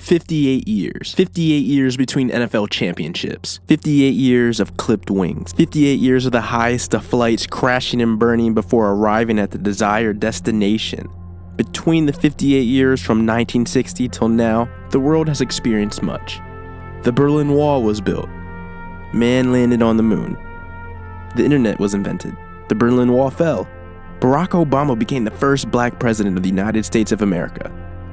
58 years. 58 years between NFL championships. 58 years of clipped wings. 58 years of the highest of flights crashing and burning before arriving at the desired destination. Between the 58 years from 1960 till now, the world has experienced much. The Berlin Wall was built. Man landed on the moon. The internet was invented. The Berlin Wall fell. Barack Obama became the first black president of the United States of America.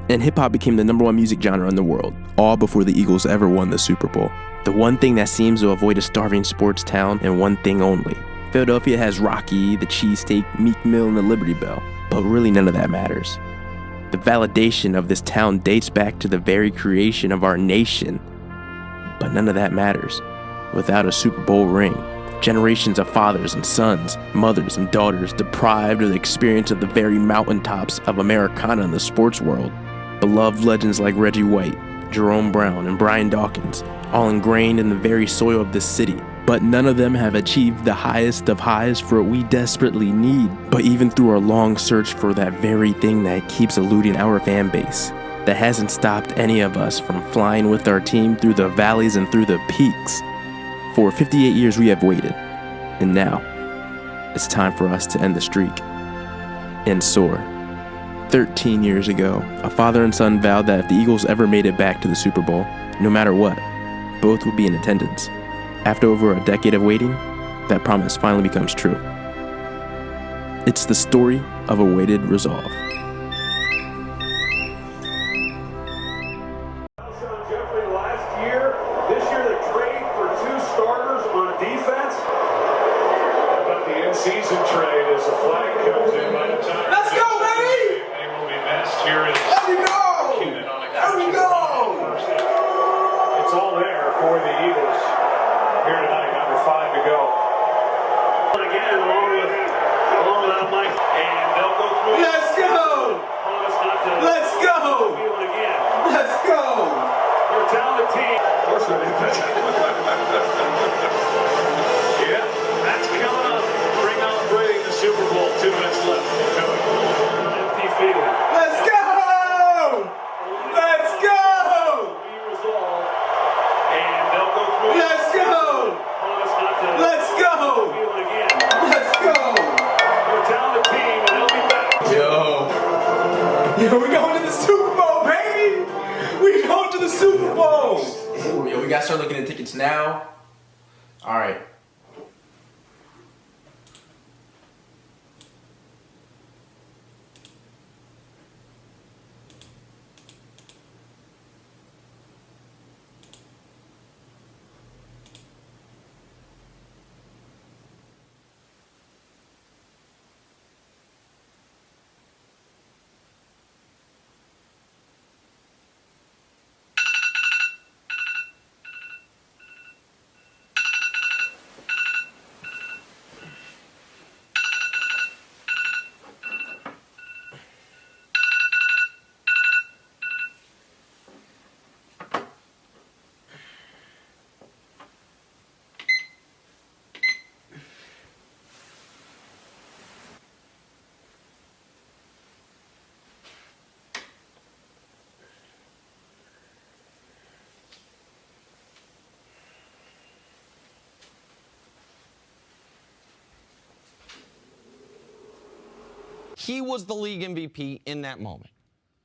And hip-hop became the #1 music genre in the world, all before the Eagles ever won the Super Bowl. The one thing that seems to avoid a starving sports town, and one thing only. Philadelphia has Rocky, the cheesesteak, Meek Mill, and the Liberty Bell, but really none of that matters. The validation of this town dates back to the very creation of our nation, but none of that matters. Without a Super Bowl ring, generations of fathers and sons, mothers and daughters deprived of the experience of the very mountaintops of Americana in the sports world. Beloved legends like Reggie White, Jerome Brown, and Brian Dawkins, all ingrained in the very soil of this city. But none of them have achieved the highest of highs for what we desperately need. But even through our long search for that very thing that keeps eluding our fan base, that hasn't stopped any of us from flying with our team through the valleys and through the peaks. For 58 years we have waited, and now it's time for us to end the streak and soar. 13 years ago, a father and son vowed that if the Eagles ever made it back to the Super Bowl, no matter what, both would be in attendance. After over a decade of waiting, that promise finally becomes true. It's the story of a weighted resolve. Season trade as the flag comes in by the time. Let's go, baby! They will be missed. Here is. There we go! There we go! It's all there for the Eagles. Here tonight, number 5 to go. And again, along with Mike, and they'll go through. Let's go! Let's go! Let's go! Your talented team. Of course, they're yeah, that's coming up. Bring the Super Bowl. 2 minutes left. Empty field. Let's go! Let's go! And they'll go through. Let's go! Let's go! Let's go! Your talented team, and they'll be back. Yo, we going to the Super Bowl, baby! We going to the Super Bowl! Yo, we gotta start looking at tickets now. All right. He was the league MVP in that moment.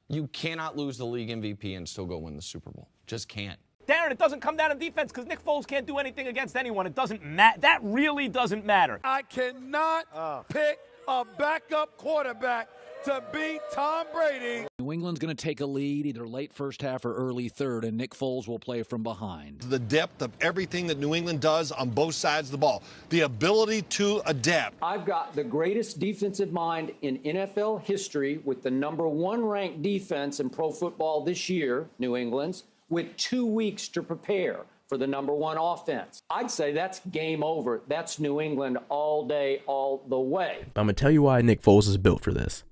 You cannot lose the league MVP and still go win the Super Bowl. Just can't. Darren, it doesn't come down to defense because Nick Foles can't do anything against anyone. It doesn't matter. That really doesn't matter. I cannot pick a backup quarterback to beat Tom Brady. New England's going to take a lead, either late first half or early third, and Nick Foles will play from behind. The depth of everything that New England does on both sides of the ball, the ability to adapt. I've got the greatest defensive mind in NFL history with the #1 ranked defense in pro football this year, New England's, with 2 weeks to prepare for the #1 offense. I'd say that's game over. That's New England all day, all the way. I'm going to tell you why Nick Foles is built for this.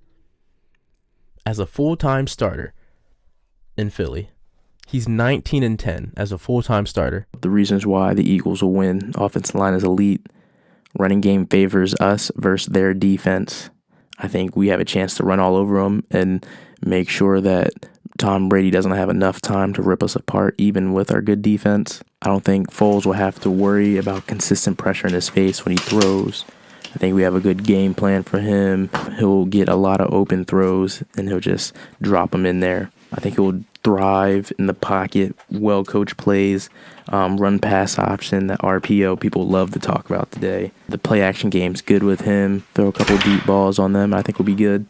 As a full-time starter in Philly, he's 19-10 as a full-time starter. The reasons why the Eagles will win: offensive line is elite, running game favors us versus their defense. I think we have a chance to run all over them and make sure that Tom Brady doesn't have enough time to rip us apart even with our good defense. I don't think Foles will have to worry about consistent pressure in his face when he throws. I think we have a good game plan for him. He'll get a lot of open throws, and he'll just drop them in there. I think he'll thrive in the pocket, well-coached plays, run-pass option, that RPO people love to talk about today. The play-action game's good with him. Throw a couple deep balls on them, I think we'll be good.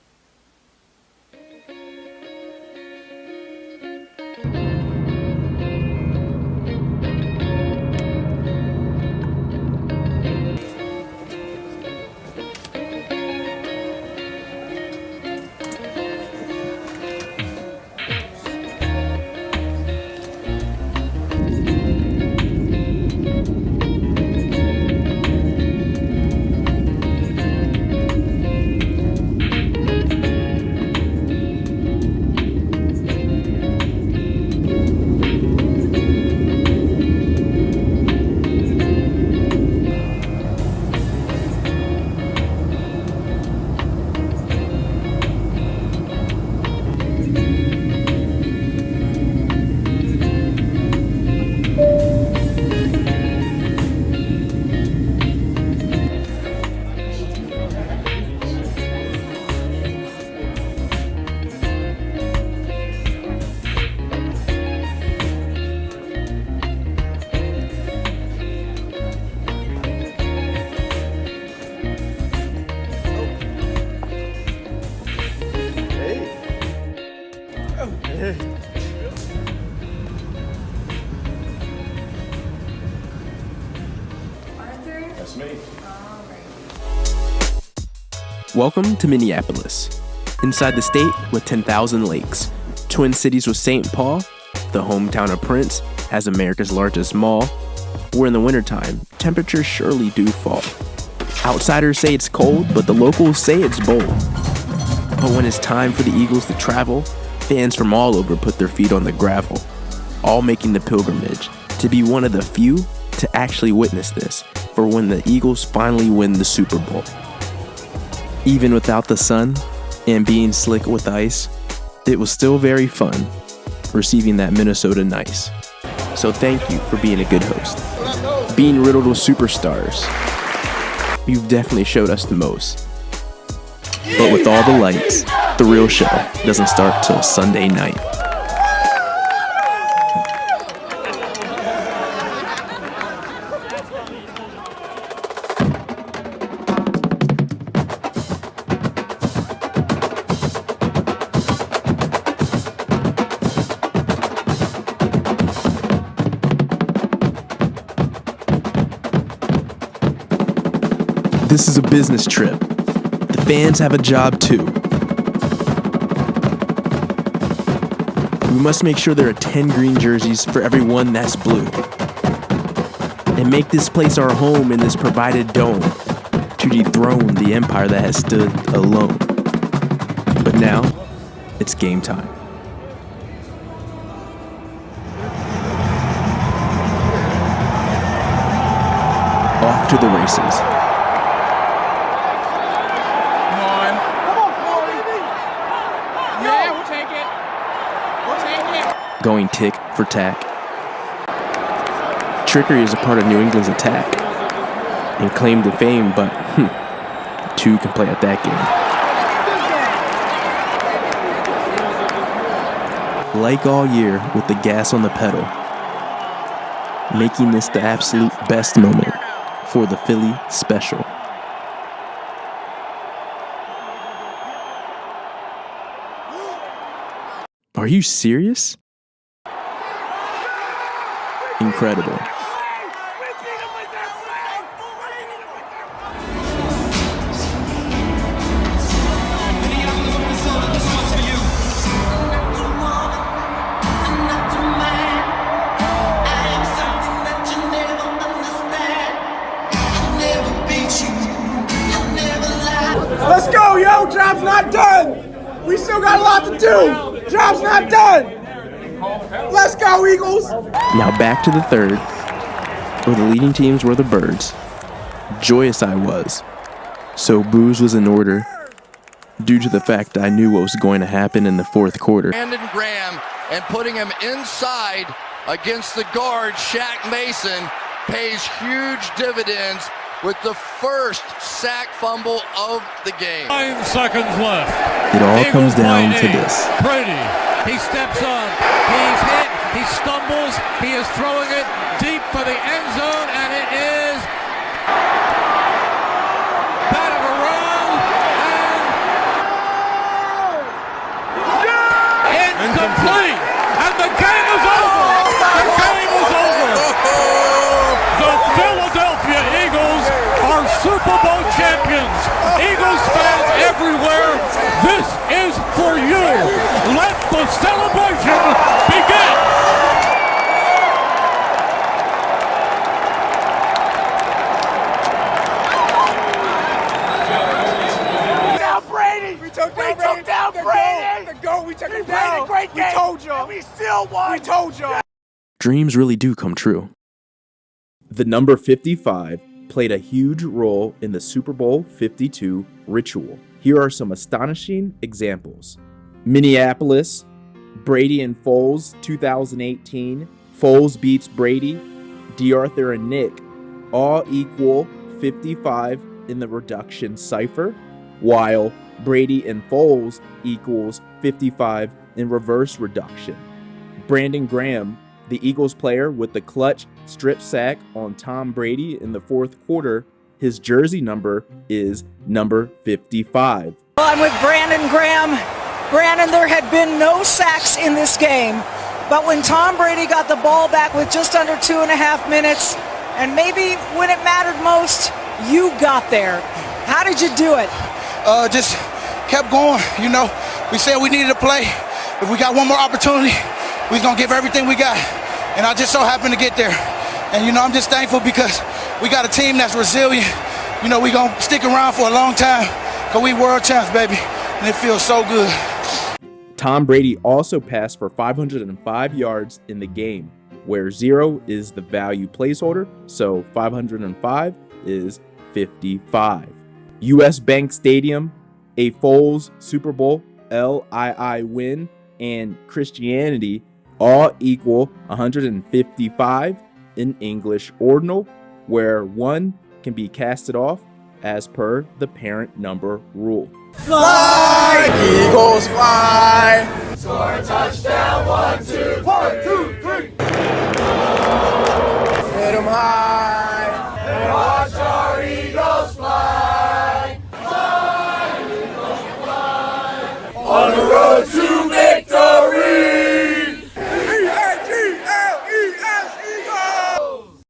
That's me. Welcome to Minneapolis, inside the state with 10,000 lakes. Twin cities with St. Paul, the hometown of Prince, has America's largest mall. Where in the wintertime, temperatures surely do fall. Outsiders say it's cold, but the locals say it's bold. But when it's time for the Eagles to travel, fans from all over put their feet on the gravel, all making the pilgrimage to be one of the few to actually witness this for when the Eagles finally win the Super Bowl. Even without the sun and being slick with ice, it was still very fun receiving that Minnesota nice. So thank you for being a good host. Being riddled with superstars, you've definitely showed us the most. But with all the lights, the real show doesn't start till Sunday night. This is a business trip. The fans have a job too. We must make sure there are 10 green jerseys for everyone that's blue. And make this place our home in this provided dome to dethrone the empire that has stood alone. But now, it's game time. Off to the races. Going tick for tack. Trickery is a part of New England's attack and claim to fame, but two can play at that game. Like all year with the gas on the pedal, making this the absolute best moment for the Philly special. Are you serious? Incredible. Let's go, yo! Job's not done! We still got a lot to do! Job's not done! Let's go, Eagles! Now back to the third, where the leading teams were the Birds. Joyous I was, so booze was in order. due to the fact I knew what was going to happen in the fourth quarter. Brandon Graham and putting him inside against the guard, Shaq Mason, pays huge dividends with the first sack fumble of the game. 9 seconds left. It all comes down to this. Brady, he steps up, he's hit, he stumbles, he is throwing it deep for the end zone, and it is batted around and incomplete, and the game is over. The game is over. The Philadelphia Eagles are Super Bowl champions. Eagles fans everywhere, this is for you. Let the celebration begin. We took down Brady. The goal. We took him down. Great game. We told y'all. We still won. We told y'all. Dreams really do come true. The number 55 played a huge role in the Super Bowl 52 ritual. Here are some astonishing examples. Minneapolis, Brady and Foles 2018. Foles beats Brady. D.A.T.A and Nick all equal 55 in the reduction cipher, while Brady and Foles equals 55 in reverse reduction. Brandon Graham, the Eagles player with the clutch strip sack on Tom Brady in the fourth quarter, his jersey number is number 55. Well, I'm with Brandon Graham. Brandon, there had been no sacks in this game, but when Tom Brady got the ball back with just under 2.5 minutes, and maybe when it mattered most, you got there. How did you do it? Just kept going. You know, we said we needed to play. If we got one more opportunity, we was going to give everything we got. And I just so happened to get there. And, you know, I'm just thankful because we got a team that's resilient. You know, we going to stick around for a long time because we world champs, baby. And it feels so good. Tom Brady also passed for 505 yards in the game, where 0 is the value placeholder, so 505 is 55. US Bank Stadium, a Foles Super Bowl LII win, and Christianity all equal 155 in English ordinal, where 1 can be casted off as per the parent number rule. Fly, Eagles fly. Score a touchdown, 1, 2, 1, 2, 3. Hit 'em high. And watch our Eagles fly. Fly, Eagles fly. On the road to victory. E-A-G-L-E-S, Eagles.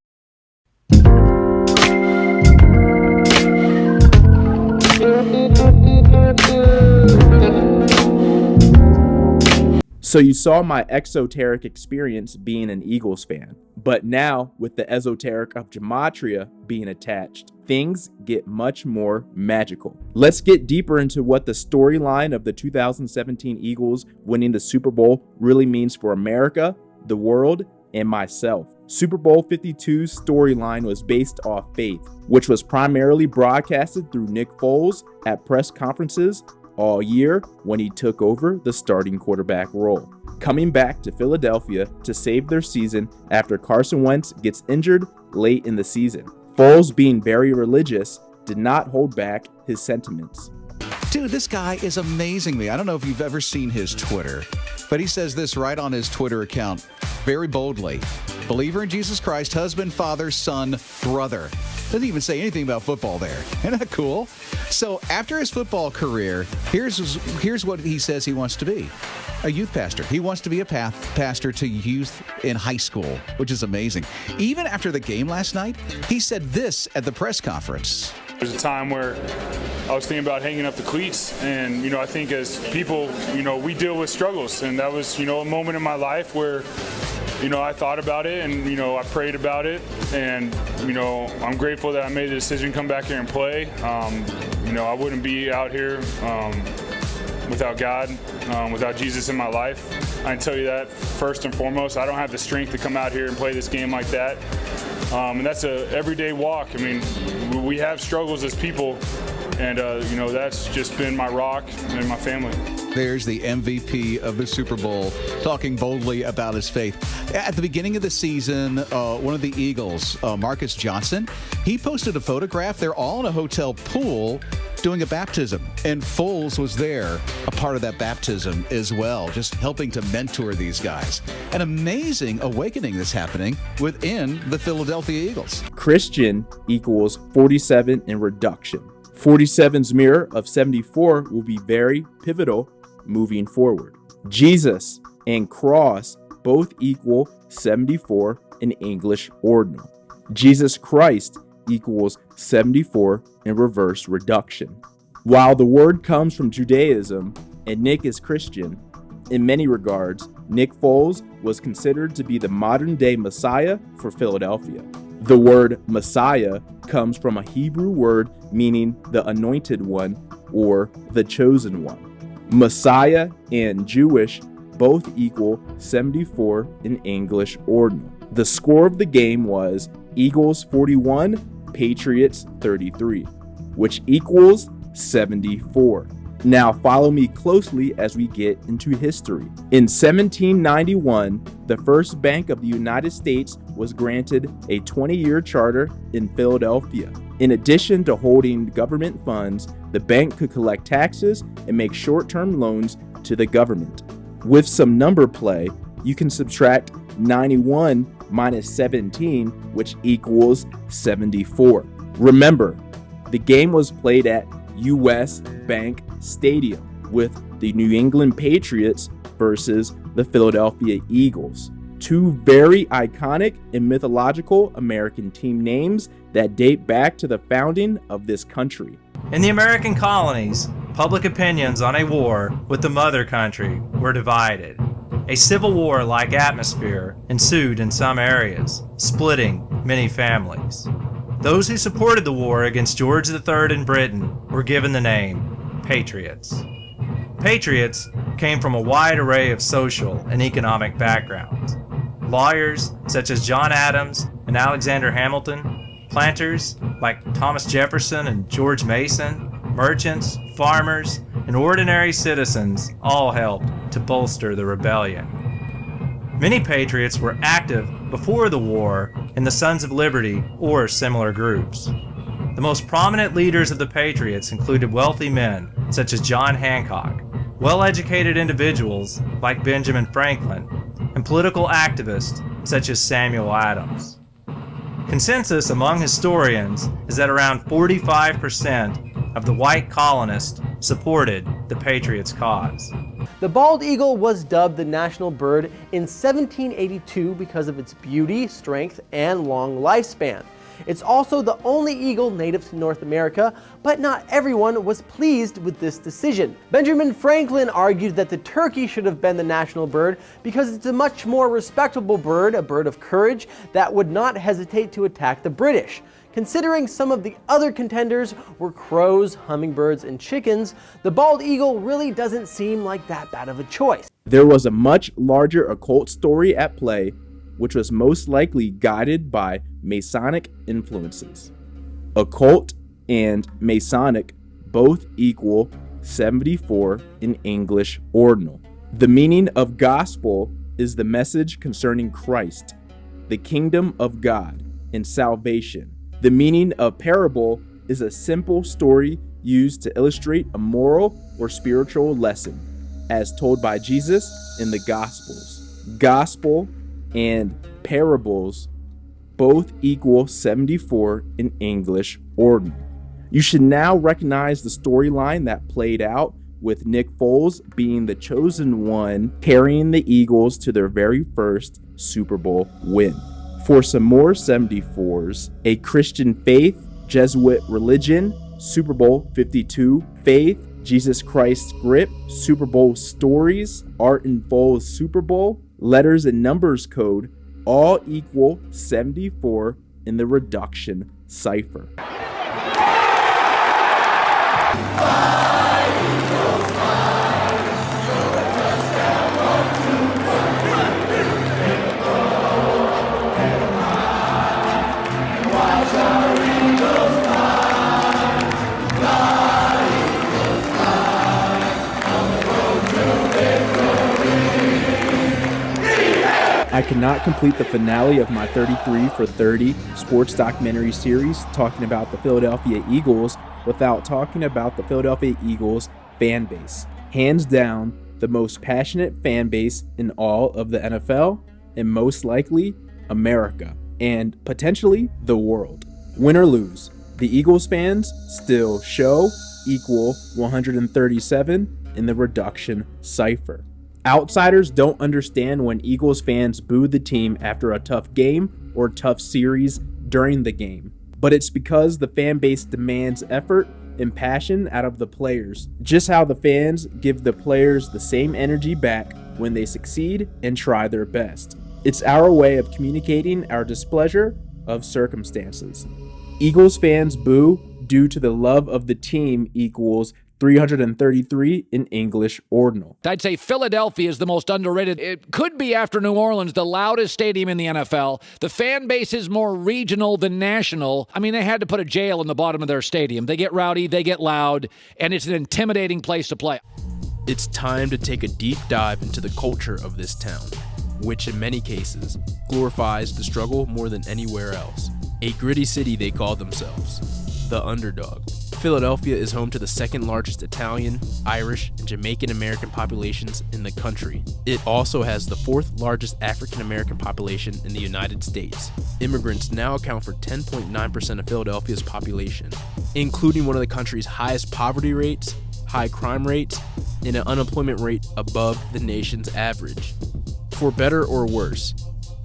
So you saw my exoteric experience being an Eagles fan, but now with the esoteric of Gematria being attached, things get much more magical. Let's get deeper into what the storyline of the 2017 Eagles winning the Super Bowl really means for America, the world, and myself. Super Bowl 52's storyline was based off faith, which was primarily broadcasted through Nick Foles at press conferences all year when he took over the starting quarterback role, coming back to Philadelphia to save their season after Carson Wentz gets injured late in the season. Foles, being very religious, did not hold back his sentiments. Dude, this guy is amazing me. I don't know if you've ever seen his Twitter, but he says this right on his Twitter account, very boldly. Believer in Jesus Christ, husband, father, son, brother. Doesn't even say anything about football there. Isn't that cool? So after his football career, here's what he says he wants to be. A youth pastor. He wants to be a pastor to youth in high school, which is amazing. Even after the game last night, he said this at the press conference. There's a time where I was thinking about hanging up the cleats, and, you know, I think as people, you know, we deal with struggles, and that was, you know, a moment in my life where, you know, I thought about it, and, you know, I prayed about it, and, you know, I'm grateful that I made the decision to come back here and play. You know, I wouldn't be out here without God, without Jesus in my life. I can tell you that first and foremost. I don't have the strength to come out here and play this game like that. And that's a everyday walk. I mean, we have struggles as people, And, you know, that's just been my rock and my family. There's the MVP of the Super Bowl talking boldly about his faith. At the beginning of the season, one of the Eagles, Marcus Johnson, he posted a photograph. They're all in a hotel pool doing a baptism. And Foles was there, a part of that baptism as well, just helping to mentor these guys. An amazing awakening that's happening within the Philadelphia Eagles. Christian equals 47 in reduction. 47's mirror of 74 will be very pivotal moving forward. Jesus and cross both equal 74 in English ordinal. Jesus Christ equals 74 in reverse reduction. While the word comes from Judaism and Nick is Christian, in many regards, Nick Foles was considered to be the modern-day Messiah for Philadelphia. The word Messiah comes from a Hebrew word meaning the anointed one or the chosen one. Messiah and Jewish both equal 74 in English ordinal. The score of the game was Eagles 41, Patriots 33, which equals 74. Now follow me closely as we get into history. In 1791, the first bank of the United States was granted a 20-year charter in Philadelphia. In addition to holding government funds, the bank could collect taxes and make short-term loans to the government. With some number play, you can subtract 91 minus 17, which equals 74. Remember, the game was played at U.S. Bank Stadium with the New England Patriots versus the Philadelphia Eagles. Two very iconic and mythological American team names that date back to the founding of this country. In the American colonies, public opinions on a war with the mother country were divided. A civil war-like atmosphere ensued in some areas, splitting many families. Those who supported the war against George III in Britain were given the name Patriots. Patriots came from a wide array of social and economic backgrounds. Lawyers such as John Adams and Alexander Hamilton, planters like Thomas Jefferson and George Mason, merchants, farmers, and ordinary citizens all helped to bolster the rebellion. Many patriots were active before the war in the Sons of Liberty or similar groups. The most prominent leaders of the Patriots included wealthy men such as John Hancock, well-educated individuals like Benjamin Franklin, and political activists such as Samuel Adams. Consensus among historians is that around 45% of the white colonists supported the Patriots' cause. The bald eagle was dubbed the national bird in 1782 because of its beauty, strength, and long lifespan. It's also the only eagle native to North America, but not everyone was pleased with this decision. Benjamin Franklin argued that the turkey should have been the national bird because it's a much more respectable bird, a bird of courage that would not hesitate to attack the British. Considering some of the other contenders were crows, hummingbirds, and chickens, the bald eagle really doesn't seem like that bad of a choice. There was a much larger occult story at play, which was most likely guided by Masonic influences. Occult and Masonic both equal 74 in English ordinal. The meaning of gospel is the message concerning Christ, the kingdom of God, and salvation. The meaning of parable is a simple story used to illustrate a moral or spiritual lesson, as told by Jesus in the Gospels. Gospel and parables both equal 74 in English ordinal. You should now recognize the storyline that played out with Nick Foles being the chosen one, carrying the Eagles to their very first Super Bowl win. For some more 74s, a Christian faith, Jesuit religion, Super Bowl 52, faith, Jesus Christ script, Super Bowl stories, Art and Foles Super Bowl, letters and numbers code, all equal 74 in the reduction cipher. Watch our Eagles fly, fly. I cannot complete the finale of my 33 for 30 sports documentary series talking about the Philadelphia Eagles without talking about the Philadelphia Eagles fan base. Hands down, the most passionate fan base in all of the NFL, and most likely America, and potentially the world. Win or lose, the Eagles fans still show equal 137 in the reduction cipher. Outsiders don't understand when Eagles fans boo the team after a tough game or tough series during the game. But it's because the fan base demands effort and passion out of the players, just how the fans give the players the same energy back when they succeed and try their best. It's our way of communicating our displeasure of circumstances. Eagles fans boo due to the love of the team equals 333 in English ordinal. I'd say Philadelphia is the most underrated. It could be, after New Orleans, the loudest stadium in the NFL. The fan base is more regional than national. I mean, they had to put a jail in the bottom of their stadium. They get rowdy, they get loud, and it's an intimidating place to play. It's time to take a deep dive into the culture of this town, which in many cases glorifies the struggle more than anywhere else. A gritty city they call themselves, the underdog. Philadelphia is home to the second largest Italian, Irish, and Jamaican American populations in the country. It also has the fourth largest African American population in the United States. Immigrants now account for 10.9% of Philadelphia's population, including one of the country's highest poverty rates, high crime rates, and an unemployment rate above the nation's average. For better or worse,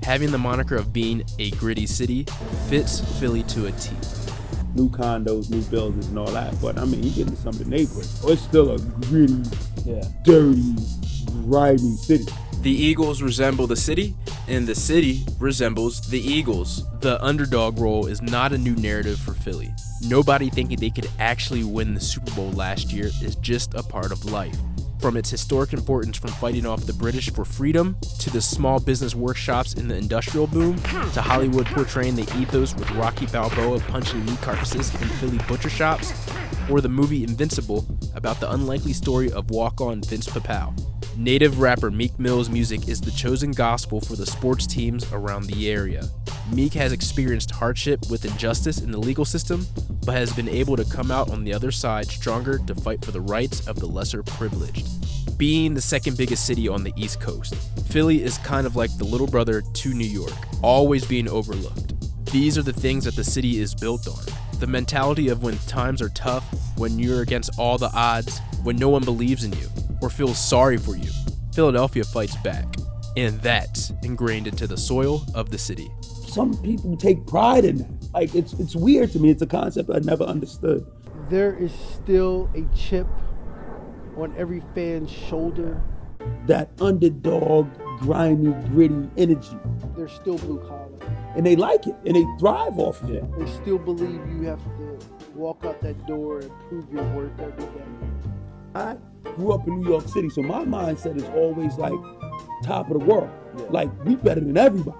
having the moniker of being a gritty city fits Philly to a T. New condos, new buildings and all that, but I mean, you get into some of the neighborhoods, it's still a gritty, dirty, grimy city. The Eagles resemble the city, and the city resembles the Eagles. The underdog role is not a new narrative for Philly. Nobody thinking they could actually win the Super Bowl last year is just a part of life. From its historic importance from fighting off the British for freedom, to the small business workshops in the industrial boom, to Hollywood portraying the ethos with Rocky Balboa punching meat carcasses in Philly butcher shops, or the movie Invincible about the unlikely story of walk-on Vince Papale. Native rapper Meek Mill's music is the chosen gospel for the sports teams around the area. Meek has experienced hardship with injustice in the legal system, but has been able to come out on the other side stronger to fight for the rights of the lesser privileged. Being the second biggest city on the East Coast, Philly is kind of like the little brother to New York, always being overlooked. These are the things that the city is built on. The mentality of when times are tough, when you're against all the odds, when no one believes in you or feels sorry for you, Philadelphia fights back. And that's ingrained into the soil of the city. Some people take pride in that. Like, it's weird to me. It's a concept I never understood. There is still a chip on every fan's shoulder. That underdog, grimy, gritty energy. They're still blue collar. And they like it, and they thrive off of it. They still believe you have to walk out that door and prove your worth every day. I grew up in New York City, so my mindset is always like top of the world. Like, we better than everybody.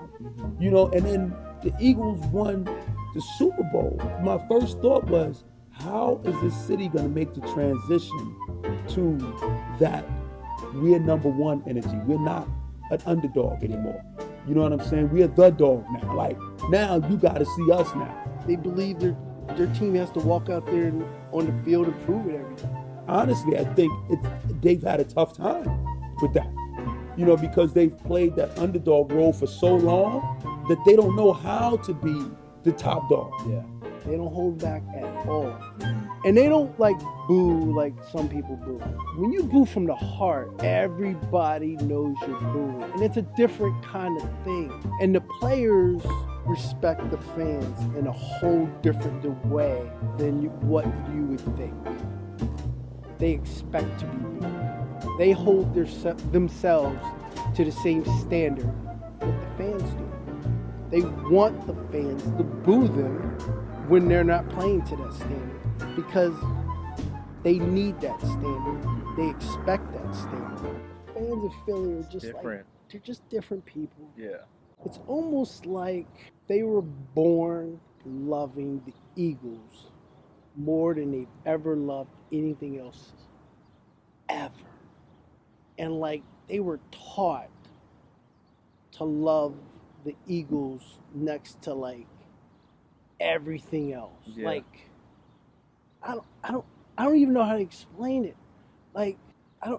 You know, and then the Eagles won the Super Bowl. My first thought was, how is this city going to make the transition to that we're number one energy? We're not an underdog anymore. You know what I'm saying? We're the dog now. Like, now you got to see us now. They believe their team has to walk out there and, on the field and prove it every time. Honestly, I think they've had a tough time with that. You know, because they've played that underdog role for so long that they don't know how to be the top dog. Yeah. They don't hold back at all. And they don't like boo like some people boo. When you boo from the heart, everybody knows you're booing. And it's a different kind of thing. And the players respect the fans in a whole different way than what you would think. They expect to be booed. They hold themselves to the same standard that the fans do. They want the fans to boo them when they're not playing to that standard because they need that standard. They expect that standard. Fans of Philly are just different. They're just different people. Yeah. It's almost like they were born loving the Eagles more than they've ever loved anything else ever. And like they were taught to love the Eagles next to like everything else. Yeah. Like I don't even know how to explain it. Like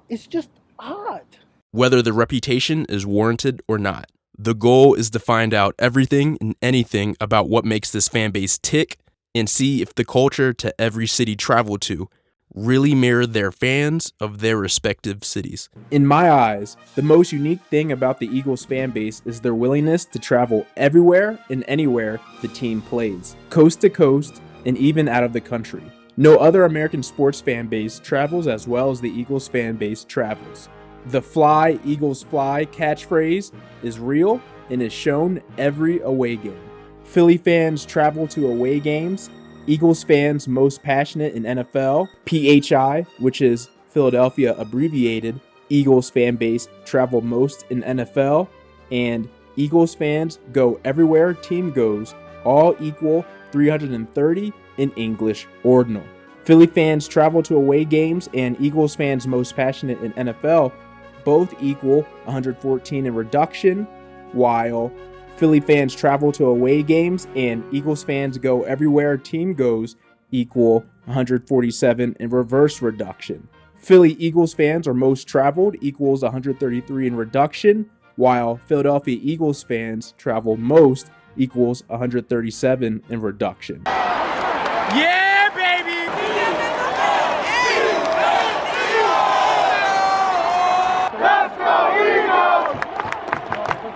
it's just odd. Whether the reputation is warranted or not, the goal is to find out everything and anything about what makes this fan base tick and see if the culture to every city traveled to really mirror their fans of their respective cities. In my eyes, the most unique thing about the Eagles fan base is their willingness to travel everywhere and anywhere the team plays, coast to coast and even out of the country. No other American sports fan base travels as well as the Eagles fan base travels. The Fly, Eagles Fly catchphrase is real and is shown every away game. Philly fans travel to away games. Eagles fans most passionate in NFL, PHI, which is Philadelphia abbreviated, Eagles fan base travel most in NFL, and Eagles fans go everywhere team goes, all equal 330 in English ordinal. Philly fans travel to away games and Eagles fans most passionate in NFL both equal 114 in reduction, while Philly fans travel to away games and Eagles fans go everywhere team goes equal 147 in reverse reduction. Philly Eagles fans are most traveled equals 133 in reduction, while Philadelphia Eagles fans travel most equals 137 in reduction. Yeah, baby! Let's go, Eagles!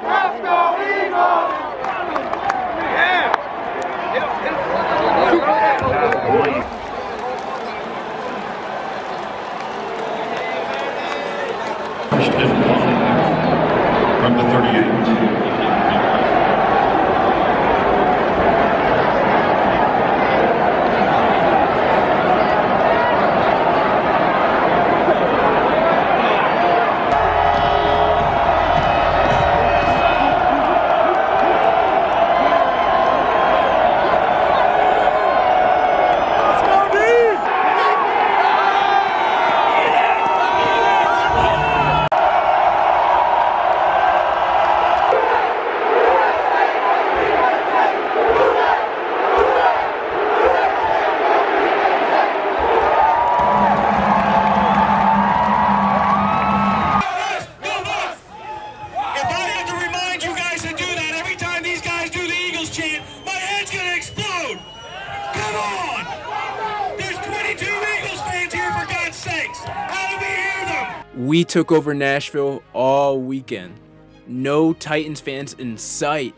Let's go, Eagles! Yeah! From the 38. We took over Nashville all weekend. No Titans fans in sight.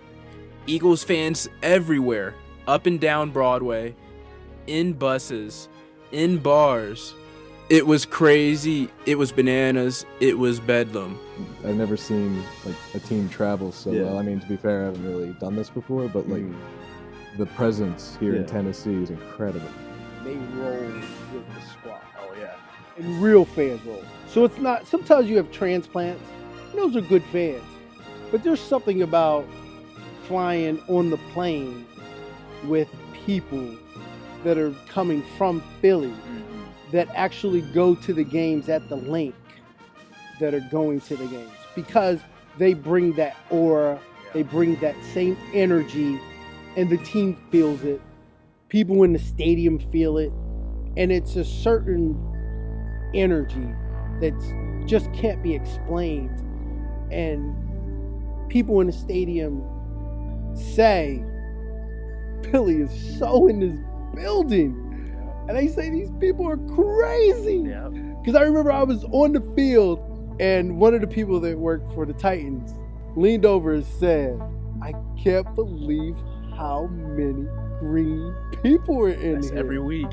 Eagles fans everywhere, up and down Broadway, in buses, in bars. It was crazy, it was bananas, it was bedlam. I've never seen like a team travel so well. I mean, to be fair, I haven't really done this before, but like the presence here in Tennessee is incredible. They roll with the squad. Oh yeah. And real fans roll. So it's not, sometimes you have transplants, and those are good fans. But there's something about flying on the plane with people that are coming from Philly that actually go to the games at the link that are going to the games, because they bring that aura, they bring that same energy, and the team feels it. People in the stadium feel it, and it's a certain energy that just can't be explained. And people in the stadium say, Philly is so in this building. And they say these people are crazy. Because I remember I was on the field and one of the people that worked for the Titans leaned over and said, I can't believe how many green people are in here. Every week.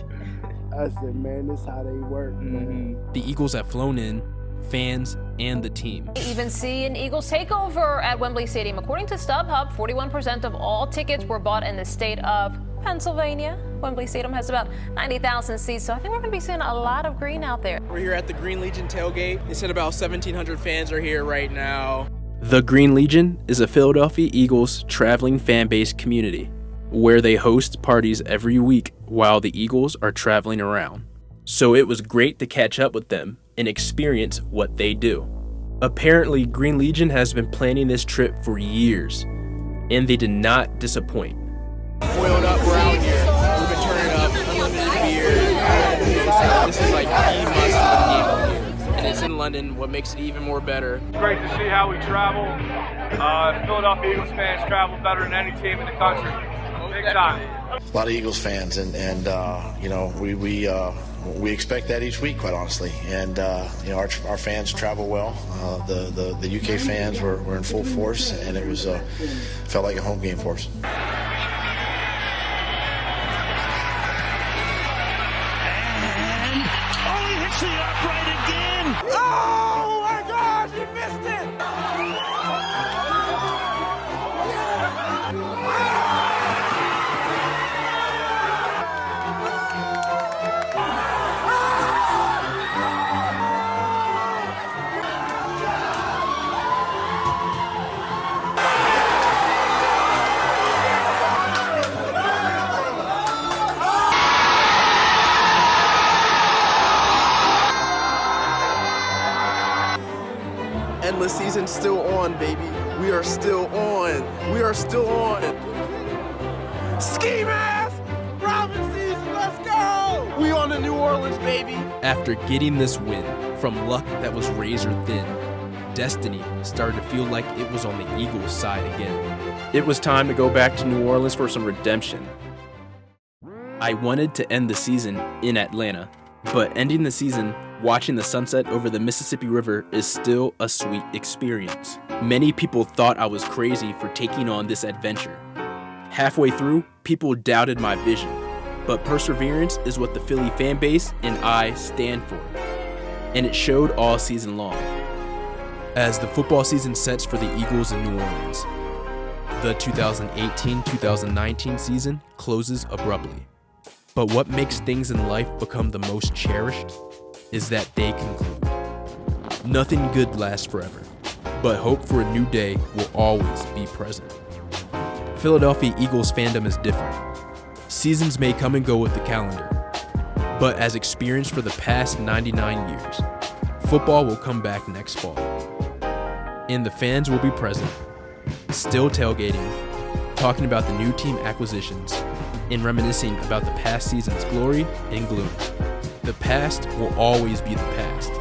I said, man, this is how they work, man. The Eagles have flown in, fans, and the team. We even see an Eagles takeover at Wembley Stadium. According to StubHub, 41% of all tickets were bought in the state of Pennsylvania. Wembley Stadium has about 90,000 seats, so I think we're going to be seeing a lot of green out there. We're here at the Green Legion tailgate. They said about 1,700 fans are here right now. The Green Legion is a Philadelphia Eagles traveling fan base community where they host parties every week while the Eagles are traveling around. So it was great to catch up with them and experience what they do. Apparently, Green Legion has been planning this trip for years, and they did not disappoint. Foiled up, we're out here. We've been turning up, unlimited beer. This is like the must-win game of the year. And it's in London, what makes it even more better. It's great to see how we travel. Philadelphia Eagles fans travel better than any team in the country. Big time. A lot of Eagles fans, and you know, we expect that each week, quite honestly. And you know, our fans travel well. The UK fans were in full force, and it was felt like a home game for us. He hits the upright again. Oh my gosh, he missed it! Endless season still on, baby. We are still on. We are still on. Ski mask! Robin season, let's go! We on to New Orleans, baby. After getting this win from luck that was razor thin, destiny started to feel like it was on the Eagles' side again. It was time to go back to New Orleans for some redemption. I wanted to end the season in Atlanta, but ending the season watching the sunset over the Mississippi River is still a sweet experience. Many people thought I was crazy for taking on this adventure. Halfway through, people doubted my vision, but perseverance is what the Philly fan base and I stand for, and it showed all season long. As the football season sets for the Eagles in New Orleans, the 2018-2019 season closes abruptly. But what makes things in life become the most cherished is that they conclude. Nothing good lasts forever, but hope for a new day will always be present. Philadelphia Eagles fandom is different. Seasons may come and go with the calendar, but as experienced for the past 99 years, football will come back next fall. And the fans will be present, still tailgating, talking about the new team acquisitions, and reminiscing about the past season's glory and gloom. The past will always be the past,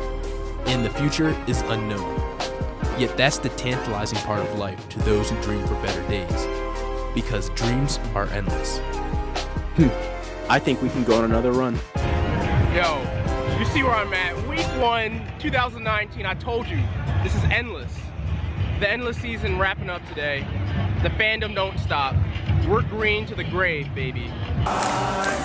and the future is unknown. Yet that's the tantalizing part of life to those who dream for better days, because dreams are endless. I think we can go on another run. Yo, you see where I'm at. Week 1, 2019, I told you, this is endless. The endless season wrapping up today. The fandom don't stop. We're green to the grave, baby. I